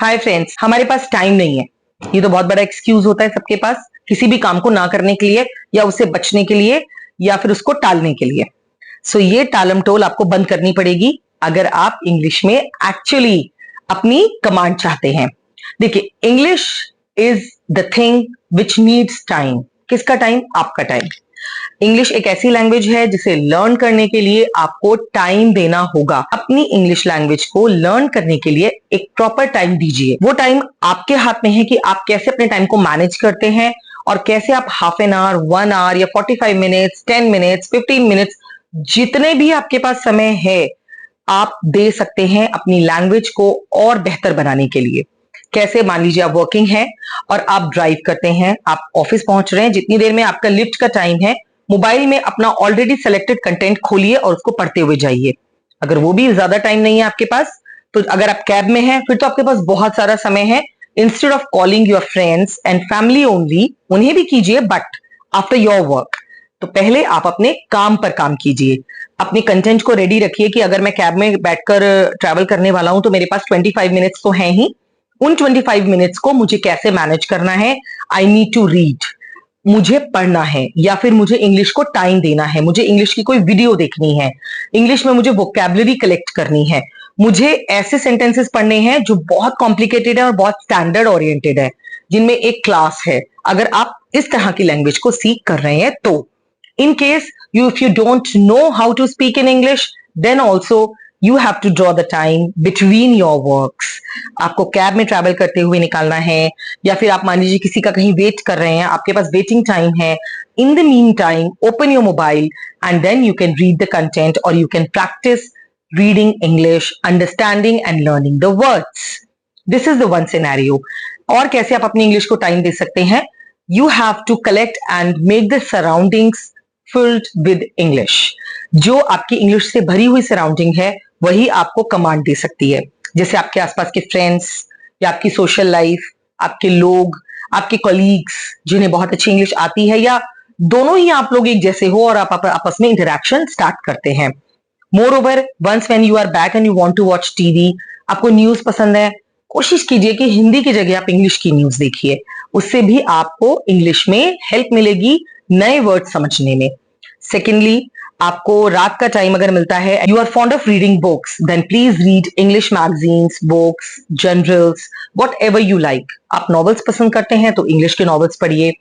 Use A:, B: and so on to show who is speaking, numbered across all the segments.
A: Hi friends, हमारे पास time नहीं है। ये तो बहुत बड़ा एक्सक्यूज होता है सबके पास, किसी भी काम को ना करने के लिए या उससे बचने के लिए या फिर उसको टालने के लिए। ये टालम टोल आपको बंद करनी पड़ेगी अगर आप इंग्लिश में एक्चुअली अपनी कमांड चाहते हैं। देखिए, English is the thing which needs time. किसका टाइम? आपका टाइम। इंग्लिश एक ऐसी लैंग्वेज है जिसे लर्न करने के लिए आपको टाइम देना होगा। अपनी इंग्लिश लैंग्वेज को लर्न करने के लिए एक प्रॉपर टाइम दीजिए। वो टाइम आपके हाथ में है कि आप कैसे अपने टाइम को मैनेज करते हैं और कैसे आप हाफ एन आवर, 1 आवर या 45 मिनट्स, 10 मिनट्स, 15 मिनट्स, जितने भी आपके पास समय है आप दे सकते हैं अपनी लैंग्वेज को और बेहतर बनाने के लिए। कैसे? मान लीजिए आप वर्किंग हैं और आप ड्राइव करते हैं, आप ऑफिस पहुंच रहे हैं, जितनी देर में आपका लिफ्ट का टाइम है, मोबाइल में अपना ऑलरेडी सेलेक्टेड कंटेंट खोलिए और उसको पढ़ते हुए जाइए। अगर वो भी ज्यादा टाइम नहीं है आपके पास, तो अगर आप कैब में हैं, फिर तो आपके पास बहुत सारा समय है। Instead of calling your friends and family only, उन्हें भी कीजिए बट आफ्टर योर वर्क। तो पहले आप अपने काम पर काम कीजिए। अपने कंटेंट को रेडी रखिए कि अगर मैं कैब में बैठकर ट्रैवल करने वाला हूं तो मेरे पास 25 मिनट्स तो हैं ही। उन 25 मिनट्स को मुझे कैसे मैनेज करना है? आई नीड टू रीड, मुझे पढ़ना है, या फिर मुझे इंग्लिश को टाइम देना है, मुझे इंग्लिश की कोई वीडियो देखनी है, इंग्लिश में मुझे वोकैबुलरी कलेक्ट करनी है, मुझे ऐसे सेंटेंसेस पढ़ने हैं जो बहुत कॉम्प्लिकेटेड है और बहुत स्टैंडर्ड ओरिएंटेड है, जिनमें एक क्लास है। अगर आप इस तरह की लैंग्वेज को सीख कर रहे हैं तो in case if you don't know how to speak in English, then also you have to draw the time between your works. आपको कैब में ट्रैवल करते हुए निकालना है, या फिर आप मान लीजिए किसी का कहीं वेट कर रहे हैं, आपके पास वेटिंग टाइम है। In the meantime, open your mobile and then you can read the content or you can practice reading English, understanding and learning the words. This is the one scenario. और कैसे आप अपनी English को time दे सकते हैं? You have to collect and make the surroundings filled with English. जो आपकी English से भरी हुई सराउंडिंग है वही आपको कमांड दे सकती है। जैसे आपके आसपास के फ्रेंड्स या आपकी सोशल लाइफ, आपके लोग, आपके कॉलीग्स जिन्हें बहुत अच्छी इंग्लिश आती है, या दोनों ही आप लोग एक जैसे हो और आप आपस में इंटरेक्शन स्टार्ट करते हैं। Moreover, once when you are back and you want to watch TV, आपको न्यूज पसंद है, कोशिश कीजिए कि हिंदी की जगह आप इंग्लिश की न्यूज देखिए। उससे भी आपको इंग्लिश में हेल्प मिलेगी नए वर्ड समझने में। सेकेंडली, आपको रात का टाइम अगर मिलता है, you are fond of reading books, then please read English magazines, books, journals, whatever you like. आप नॉवेल्स पसंद करते हैं तो इंग्लिश के नॉवेल्स पढ़िए।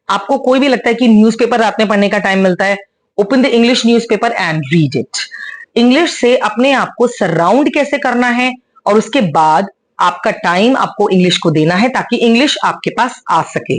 A: आपको कोई भी लगता है कि न्यूज़पेपर रात में पढ़ने का टाइम मिलता है, open the English newspaper and read it. English से अपने आप को सराउंड कैसे करना है और उसके बाद आपका टाइम आपको इंग्लिश को देना है ताकि इंग्लिश आपके पास आ सके।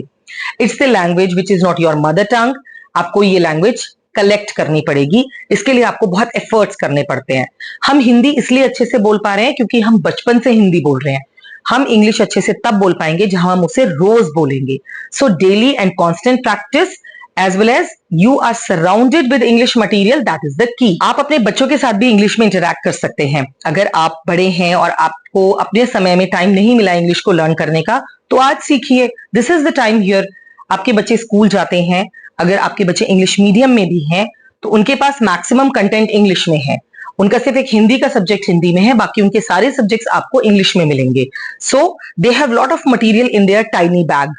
A: It's the language which is not your mother tongue. आपको ये लैंग्वेज कलेक्ट करनी पड़ेगी, इसके लिए आपको बहुत एफर्ट्स करने पड़ते हैं। हम हिंदी इसलिए अच्छे से बोल पा रहे हैं क्योंकि हम बचपन से हिंदी बोल रहे हैं। हम इंग्लिश अच्छे से तब बोल पाएंगे जब हम उसे रोज बोलेंगे। So daily and constant practice as well as you are surrounded with English material, that is the key. आप अपने बच्चों के साथ भी इंग्लिश में इंटरैक्ट कर सकते हैं। अगर आप बड़े हैं और आपको अपने समय में टाइम नहीं मिला इंग्लिश को लर्न करने का, तो आज सीखिए। This is the time here. आपके बच्चे स्कूल जाते हैं, अगर आपके बच्चे इंग्लिश मीडियम में भी हैं तो उनके पास मैक्सिमम कंटेंट इंग्लिश में है। उनका सिर्फ एक हिंदी का सब्जेक्ट हिंदी में है, बाकी उनके सारे सब्जेक्ट्स आपको इंग्लिश में मिलेंगे। So they have lot of material in their tiny bag.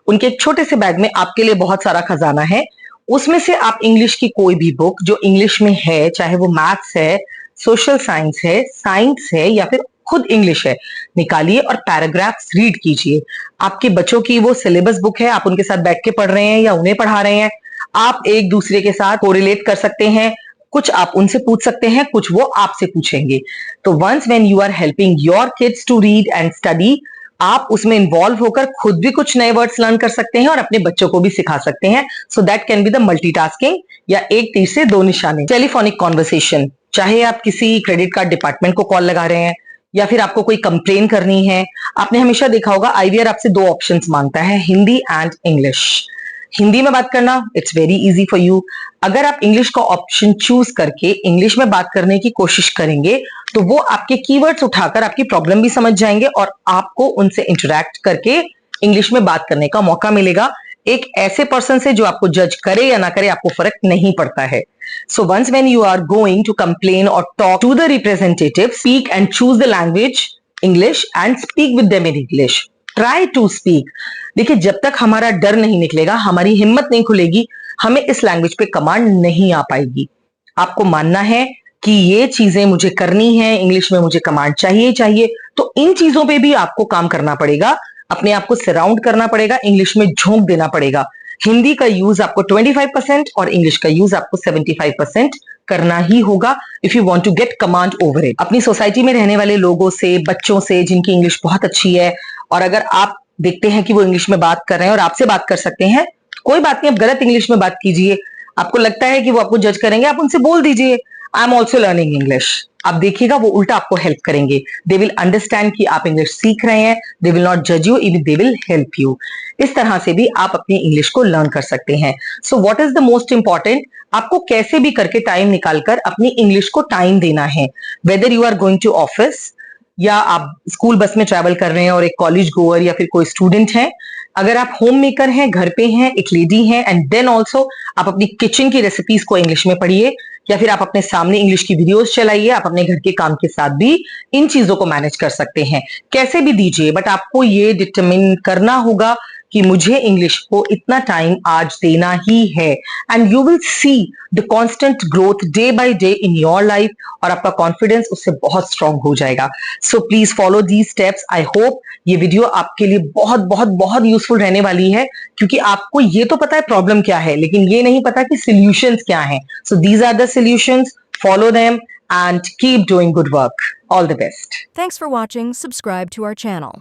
A: उनके एक छोटे से बैग में आपके लिए बहुत सारा खजाना है। उसमें से आप इंग्लिश की कोई भी बुक जो इंग्लिश में है, चाहे वो मैथ्स है, सोशल साइंस है, साइंस है या फिर खुद इंग्लिश है, निकालिए और पैराग्राफ्स रीड कीजिए। आपके बच्चों की वो सिलेबस बुक है, आप उनके साथ बैठ के पढ़ रहे हैं या उन्हें पढ़ा रहे हैं, आप एक दूसरे के साथ कोरिलेट कर सकते हैं। कुछ आप उनसे पूछ सकते हैं, कुछ वो आपसे पूछेंगे। तो once when you are helping your kids to read and study, आप उसमें इन्वॉल्व होकर खुद भी कुछ नए वर्ड्स लर्न कर सकते हैं और अपने बच्चों को भी सिखा सकते हैं। So that can be the multitasking, या एक तीर से दो निशाने। टेलीफोनिक कॉन्वर्सेशन, चाहे आप किसी क्रेडिट कार्ड डिपार्टमेंट को कॉल लगा रहे हैं या फिर आपको कोई कंप्लेन करनी है। आपने हमेशा देखा होगा आईवीआर आपसे दो ऑप्शंस मांगता है, हिंदी एंड इंग्लिश। हिंदी में बात करना it's very easy for you. अगर आप इंग्लिश का ऑप्शन चूज करके इंग्लिश में बात करने की कोशिश करेंगे तो वो आपके कीवर्ड्स उठाकर आपकी प्रॉब्लम भी समझ जाएंगे और आपको उनसे इंटरेक्ट करके इंग्लिश में बात करने का मौका मिलेगा। एक ऐसे पर्सन से जो आपको जज करे या ना करे, आपको फर्क नहीं पड़ता है। So once when you are going to complain or talk to the representative, speak and choose the language English and speak with them in English. Try to speak. देखिए, जब तक हमारा डर नहीं निकलेगा, हमारी हिम्मत नहीं खुलेगी, हमें इस लैंग्वेज पे कमांड नहीं आ पाएगी। आपको मानना है कि ये चीजें मुझे करनी है, इंग्लिश में मुझे कमांड चाहिए चाहिए, तो इन चीजों पे भी आपको काम करना पड़ेगा, अपने आप को सराउंड करना पड़ेगा, इंग्लिश में झोंक देना पड़ेगा। हिंदी का यूज आपको 25% और इंग्लिश का यूज आपको 75% करना ही होगा if you want to get command over it. अपनी सोसाइटी में रहने वाले लोगों से, बच्चों से जिनकी इंग्लिश बहुत अच्छी है, और अगर आप देखते हैं कि वो इंग्लिश में बात कर रहे हैं और आपसे बात कर सकते हैं, कोई बात नहीं, आप गलत इंग्लिश में बात कीजिए। आपको लगता है कि वो आपको जज करेंगे, आप उनसे बोल दीजिए I am also learning English. आप देखिएगा वो उल्टा आपको हेल्प करेंगे। दे विल अंडरस्टैंड कि आप इंग्लिश सीख रहे हैं, दे विल नॉट जज you, even they will help you. इस तरह से भी आप अपनी इंग्लिश को लर्न कर सकते हैं। So what is the most important, आपको कैसे भी करके टाइम निकालकर अपनी इंग्लिश को टाइम देना है। Whether you are going to office, या आप स्कूल बस में ट्रैवल कर रहे हैं और एक कॉलेज गोअर या फिर कोई स्टूडेंट है, अगर आप होम मेकर हैं, घर पे हैं, एक लेडी हैं, एंड देन ऑल्सो आप अपनी किचन की रेसिपीज को इंग्लिश में पढ़िए, या फिर आप अपने सामने इंग्लिश की वीडियोस चलाइए। आप अपने घर के काम के साथ भी इन चीजों को मैनेज कर सकते हैं, कैसे भी दीजिए, बट आपको ये डिटरमिन करना होगा कि मुझे इंग्लिश को इतना टाइम आज देना ही है, and you will see the constant growth day by day in your life, और आपका कॉन्फिडेंस उससे बहुत स्ट्रांग हो जाएगा। So please follow these steps. I hope ये वीडियो आपके लिए बहुत बहुत बहुत यूजफुल रहने वाली है, क्योंकि आपको ये तो पता है प्रॉब्लम क्या है, लेकिन ये नहीं पता कि सॉल्यूशंस क्या हैं। So these are the solutions, follow them and keep doing good work. All the best.
B: Thanks for watching. Subscribe to our channel.